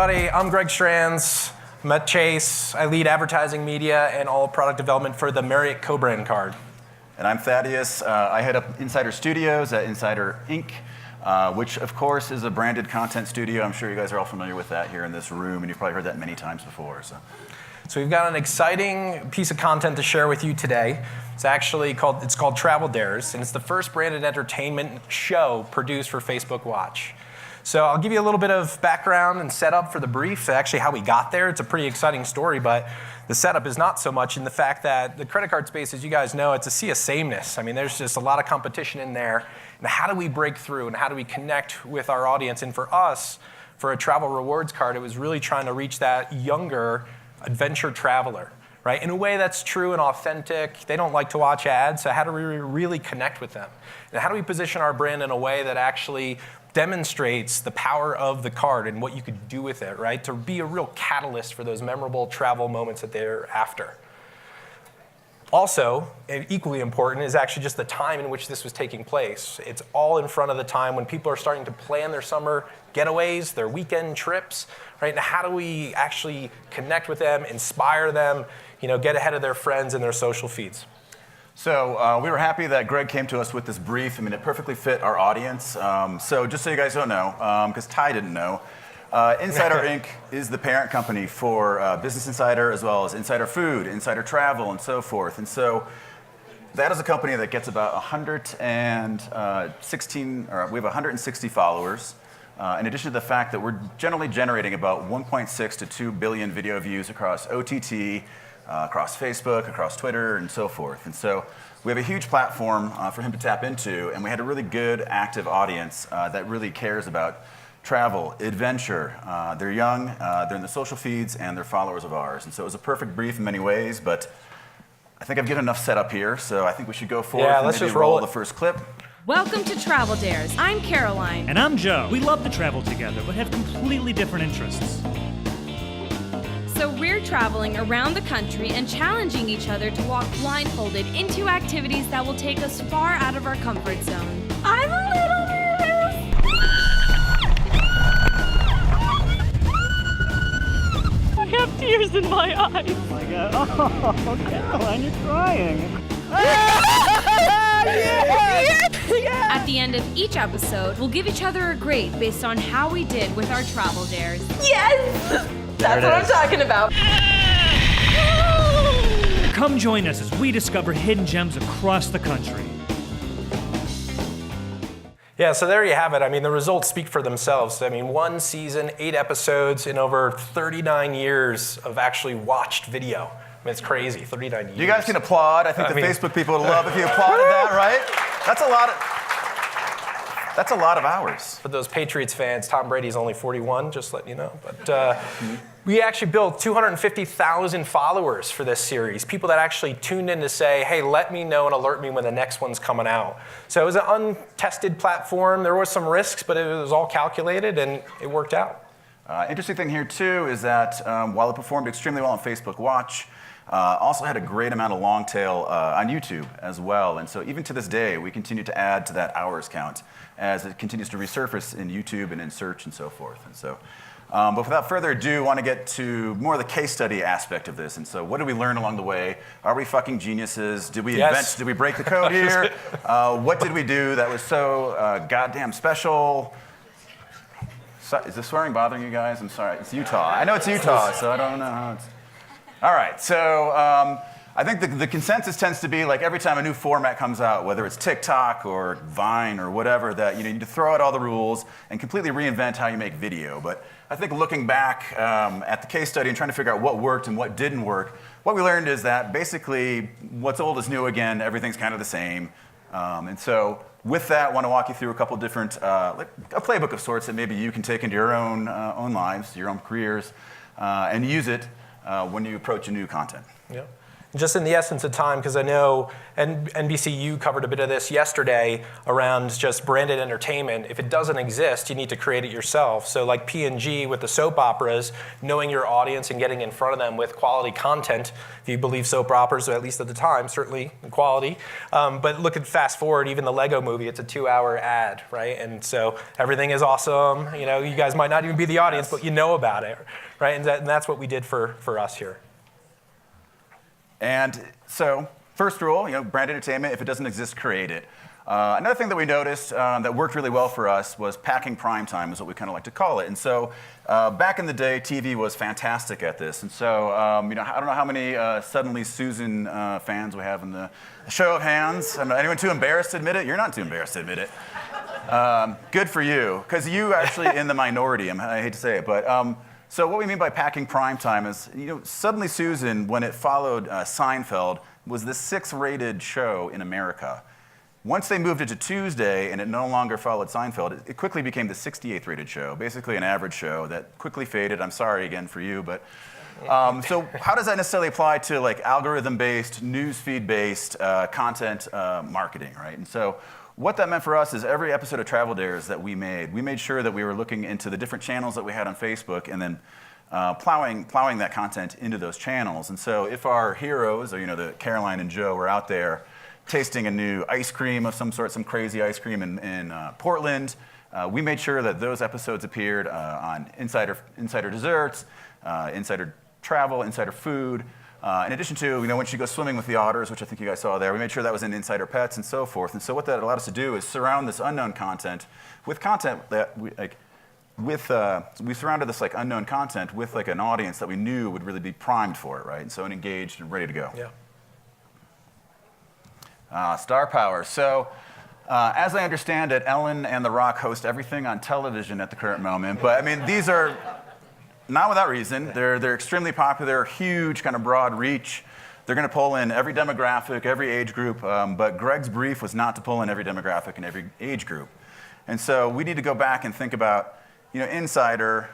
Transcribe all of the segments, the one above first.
everybody. I'm Greg Strands. I'm at Chase. I lead advertising, media, and all product development for the Marriott co-brand card. And I'm Thaddeus. I head up Insider Studios at Insider Inc., which, of course, is a branded content studio. I'm sure you guys are all familiar with that here in this room, and you've probably heard that many times before. So we've got an exciting piece of content to share with you today. It's called Travel Dares, and it's the first branded entertainment show produced for Facebook Watch. So I'll give you a little bit of background and setup for the brief, actually how we got there. It's a pretty exciting story, but the setup is not so much in the fact that the credit card space, as you guys know, it's a sea of sameness. I mean, there's just a lot of competition in there. And how do we break through and how do we connect with our audience? And for us, for a travel rewards card, it was really trying to reach that younger adventure traveler, right? In a way that's true and authentic. They don't like to watch ads, so how do we really connect with them? And how do we position our brand in a way that actually demonstrates the power of the card and what you could do with it, right? To be a real catalyst for those memorable travel moments that they're after. Also, and equally important, is actually just the time in which this was taking place. It's all in front of the time when people are starting to plan their summer getaways, their weekend trips, right? And how do we actually connect with them, inspire them, get ahead of their friends and their social feeds? So we were happy that Greg came to us with this brief. I mean, it perfectly fit our audience. So just so you guys don't know, because Ty didn't know, Insider Inc. is the parent company for Business Insider, as well as Insider Food, Insider Travel, and so forth. And so that is a company that gets about 160 followers. In addition to the fact that we're generally generating about 1.6 to 2 billion video views across OTT, across Facebook, across Twitter, and so forth. And so we have a huge platform for him to tap into, and we had a really good, active audience that really cares about travel, adventure. They're young, they're in the social feeds, and they're followers of ours. And so it was a perfect brief in many ways, but I think I've given enough setup here, so I think we should go forward and let's maybe just roll the first clip. Welcome to Travel Dares. I'm Caroline. And I'm Joe. We love to travel together, but have completely different interests. So we're traveling around the country and challenging each other to walk blindfolded into activities that will take us far out of our comfort zone. I'm a little nervous. I have tears in my eyes. Oh my God. Oh, Caroline, you're crying. At the end of each episode, we'll give each other a grade based on how we did with our travel dares. Yes! That's what I'm talking about. Come join us as we discover hidden gems across the country. Yeah, so there you have it. I mean, the results speak for themselves. I mean, 1 season, 8 episodes, in over 39 years of actually watched video. I mean, it's crazy, 39 years. You guys can applaud. I think the Facebook people would love if you applauded that, right? That's a lot of hours. For those Patriots fans, Tom Brady's only 41, just letting you know. But we actually built 250,000 followers for this series, people that actually tuned in to say, hey, let me know and alert me when the next one's coming out. So it was an untested platform. There was some risks, but it was all calculated, and it worked out. Interesting thing here, too, is that while it performed extremely well on Facebook Watch, also had a great amount of long tail on YouTube as well. And so even to this day, we continue to add to that hours count as it continues to resurface in YouTube and in search and so forth. And so, but without further ado, I want to get to more of the case study aspect of this. And so what did we learn along the way? Are we fucking geniuses? Did we invent? Did we break the code here? What did we do that was so goddamn special? Is the swearing bothering you guys? I'm sorry. It's Utah. I know it's Utah, so I don't know how it's... All right, so I think the consensus tends to be like every time a new format comes out, whether it's TikTok or Vine or whatever, that you need to throw out all the rules and completely reinvent how you make video. But I think looking back at the case study and trying to figure out what worked and what didn't work, what we learned is that basically what's old is new again, everything's kind of the same. And so with that, I want to walk you through a couple different, like a playbook of sorts that maybe you can take into your own lives, your own careers, and use it when you approach a new content. Yeah. Just in the essence of time, because I know NBCU covered a bit of this yesterday around just branded entertainment. If it doesn't exist, you need to create it yourself. So like P&G with the soap operas, knowing your audience and getting in front of them with quality content, if you believe soap operas, at least at the time, certainly quality. But look at fast forward, even the Lego movie, it's a 2-hour ad, right? And so everything is awesome. You know, you guys might not even be the audience, but you know about it, right? And that's what we did for us here. And so, first rule, brand entertainment, if it doesn't exist, create it. Another thing that we noticed that worked really well for us was packing prime time, is what we kind of like to call it. And so, back in the day, TV was fantastic at this. And so, I don't know how many Suddenly Susan fans we have in the show of hands. Anyone too embarrassed to admit it? You're not too embarrassed to admit it. Good for you, because you actually in the minority. I hate to say it, but. So what we mean by packing prime time is, Suddenly Susan, when it followed Seinfeld, was the 6th rated show in America. Once they moved it to Tuesday and it no longer followed Seinfeld, it quickly became the 68th rated show, basically an average show that quickly faded. I'm sorry again for you, but so how does that necessarily apply to like algorithm-based, newsfeed-based content marketing, right? And so what that meant for us is every episode of Travel Dares that we made sure that we were looking into the different channels that we had on Facebook and then plowing that content into those channels. And so if our heroes, or the Caroline and Joe, were out there tasting a new ice cream of some sort, some crazy ice cream in Portland, we made sure that those episodes appeared on Insider Desserts, Insider Travel, Insider Food. In addition to, when she goes swimming with the otters, which I think you guys saw there, we made sure that was in Insider Pets and so forth. And so what that allowed us to do is surround this unknown content with content that we surrounded this like unknown content with like an audience that we knew would really be primed for it, right? And so engaged and ready to go. Yeah. Star power. So as I understand it, Ellen and The Rock host everything on television at the current moment. But these are not without reason. They're extremely popular, huge, kind of broad reach. They're going to pull in every demographic, every age group, but Greg's brief was not to pull in every demographic and every age group. And so we need to go back and think about, Insider,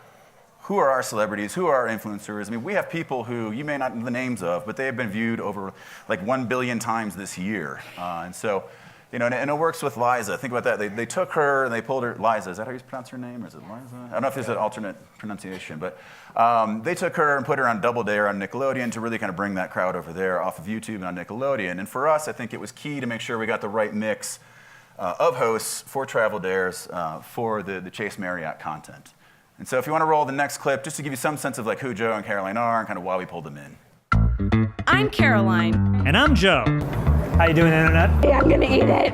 who are our celebrities, who are our influencers? We have people who you may not know the names of, but they have been viewed over like 1 billion times this year. And so, and it works with Liza. Think about that. They took her and they pulled her, Liza, is that how you pronounce her name, or is it Liza? I don't know if there's an alternate pronunciation, but they took her and put her on Double Dare on Nickelodeon to really kind of bring that crowd over there off of YouTube and on Nickelodeon. And for us, I think it was key to make sure we got the right mix of hosts for Travel Dares for the Chase Marriott content. And so if you want to roll the next clip, just to give you some sense of like who Joe and Caroline are and kind of why we pulled them in. I'm Caroline. And I'm Joe. How you doing, Internet? Yeah, I'm gonna eat it.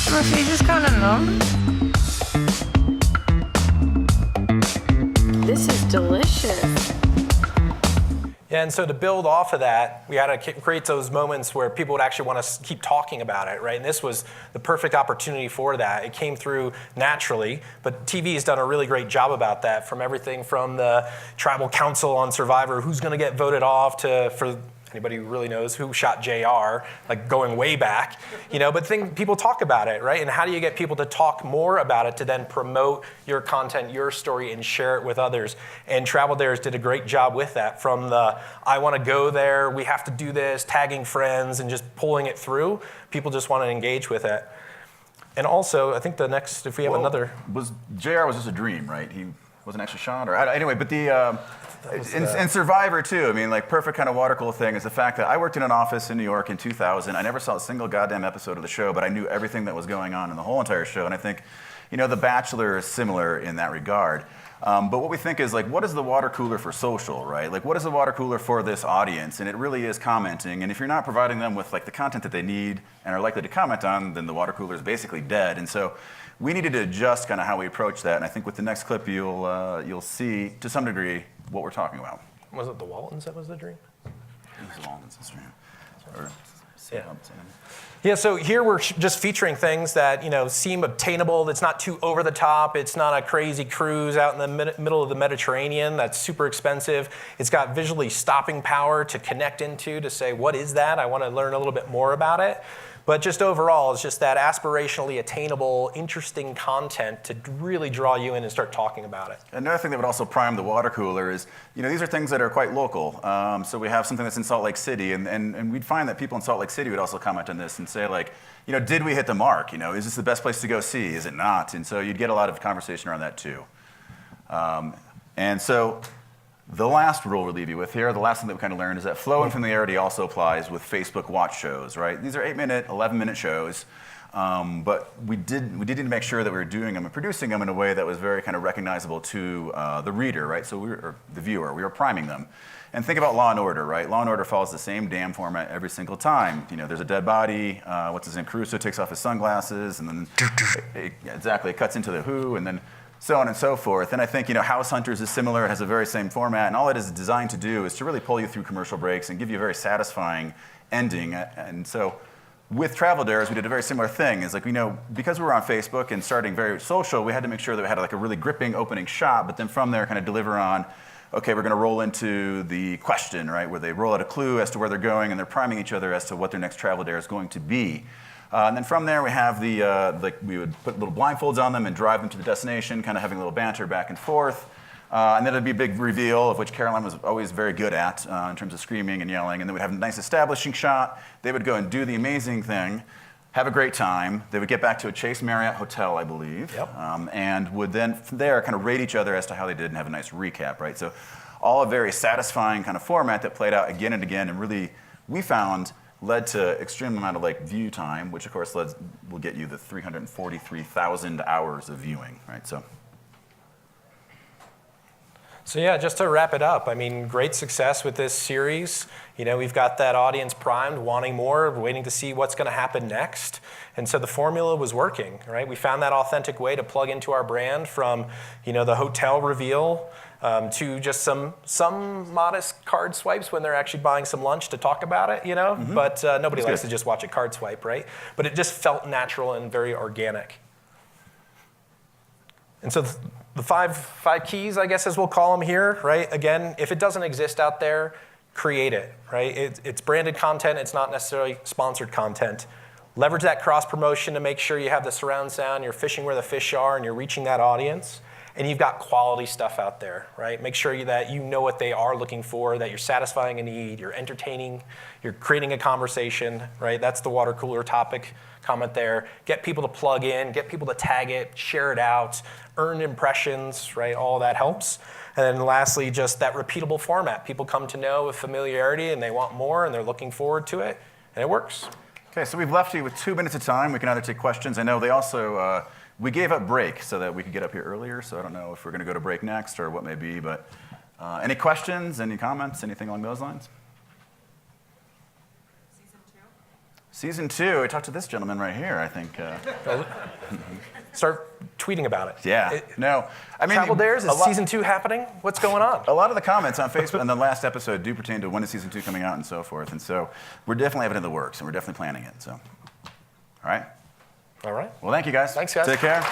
My face is kind of numb. This is delicious. Yeah, and so to build off of that, we had to create those moments where people would actually want to keep talking about it, right? And this was the perfect opportunity for that. It came through naturally, but TV has done a really great job about that, from everything from the tribal council on Survivor, who's going to get voted off, for anybody who really knows who shot JR, like going way back, but people talk about it, right? And how do you get people to talk more about it to then promote your content, your story, and share it with others? And Travel Dares did a great job with that, from the, I want to go there, we have to do this, tagging friends, and just pulling it through. People just want to engage with it. And also, I think the next, if we have another. JR was just a dream, right? He wasn't actually shot, or anyway, but in Survivor too, perfect kind of water cooler thing is the fact that I worked in an office in New York in 2000. I never saw a single goddamn episode of the show, but I knew everything that was going on in the whole entire show. And I think, The Bachelor is similar in that regard. But what we think is what is the water cooler for social, right? What is the water cooler for this audience? And it really is commenting. And if you're not providing them with the content that they need and are likely to comment on, then the water cooler is basically dead. And so we needed to adjust kind of how we approach that. And I think with the next clip, you'll see to some degree what we're talking about. Was it the Waltons that was the dream? It was the Waltons, that's right. Yeah, so here we're just featuring things that seem obtainable. It's not too over the top. It's not a crazy cruise out in the middle of the Mediterranean that's super expensive. It's got visually stopping power to connect into, to say, what is that? I want to learn a little bit more about it. But just overall, it's just that aspirationally attainable, interesting content to really draw you in and start talking about it. Another thing that would also prime the water cooler is, these are things that are quite local. So we have something that's in Salt Lake City, and we'd find that people in Salt Lake City would also comment on this and say, like, did we hit the mark? Is this the best place to go see? Is it not? And so you'd get a lot of conversation around that too. And so the last rule we'll leave you with here, the last thing that we kind of learned is that flow and familiarity also applies with Facebook watch shows, right? These are 8-minute, 11-minute shows, but we did need to make sure that we were doing them and producing them in a way that was very kind of recognizable to the reader, right? So or the viewer, we were priming them. And think about Law & Order, right? Law & Order follows the same damn format every single time. There's a dead body, what's his name, Caruso takes off his sunglasses, and then, it cuts into the Who, and then so on and so forth. And I think, House Hunters is similar. It has the very same format. And all it is designed to do is to really pull you through commercial breaks and give you a very satisfying ending. And so with Travel Dares, we did a very similar thing. It's like, because we were on Facebook and starting very social, we had to make sure that we had like a really gripping opening shot, but then from there kind of deliver on, okay, we're going to roll into the question, right, where they roll out a clue as to where they're going, and they're priming each other as to what their next travel dare is going to be. And then from there, we have we would put little blindfolds on them and drive them to the destination, kind of having a little banter back and forth. And then there'd be a big reveal, of which Caroline was always very good at in terms of screaming and yelling. And then we'd have a nice establishing shot. They would go and do the amazing thing, have a great time. They would get back to a Chase Marriott hotel, I believe, and would then from there kind of rate each other as to how they did and have a nice recap, right? So all a very satisfying kind of format that played out again and again, and really, we found, led to extreme amount of view time, which of course will get you the 343,000 hours of viewing, right? So yeah, just to wrap it up, I mean, great success with this series. We've got that audience primed, wanting more, waiting to see what's going to happen next. And so the formula was working, right? We found that authentic way to plug into our brand from, the hotel reveal to just some modest card swipes when they're actually buying some lunch to talk about it, Mm-hmm. But nobody likes to just watch a card swipe, right? But it just felt natural and very organic. And so the five keys, I guess, as we'll call them here, right? Again, if it doesn't exist out there, create it, right? It's branded content. It's not necessarily sponsored content. Leverage that cross-promotion to make sure you have the surround sound, you're fishing where the fish are, and you're reaching that audience. And you've got quality stuff out there, right? Make sure that you know what they are looking for, that you're satisfying a need, you're entertaining, you're creating a conversation, right? That's the water cooler topic comment there. Get people to plug in, get people to tag it, share it out, earn impressions, right? All that helps. And then lastly, just that repeatable format. People come to know with familiarity and they want more and they're looking forward to it, and it works. Okay, so we've left you with 2 minutes of time. We can either take questions. I know they also, we gave up break so that we could get up here earlier, so I don't know if we're going to go to break next or what may be, but any questions, any comments, anything along those lines? Season 2, I talked to this gentleman right here, I think. Start tweeting about it. Yeah, no. I mean, Travel Dares, is season 2 happening? What's going on? A lot of the comments on Facebook in the last episode do pertain to when is season 2 coming out and so forth, and so we're definitely having it in the works, and we're definitely planning it, so. All right? All right. Well, thank you, guys. Thanks, guys. Take care.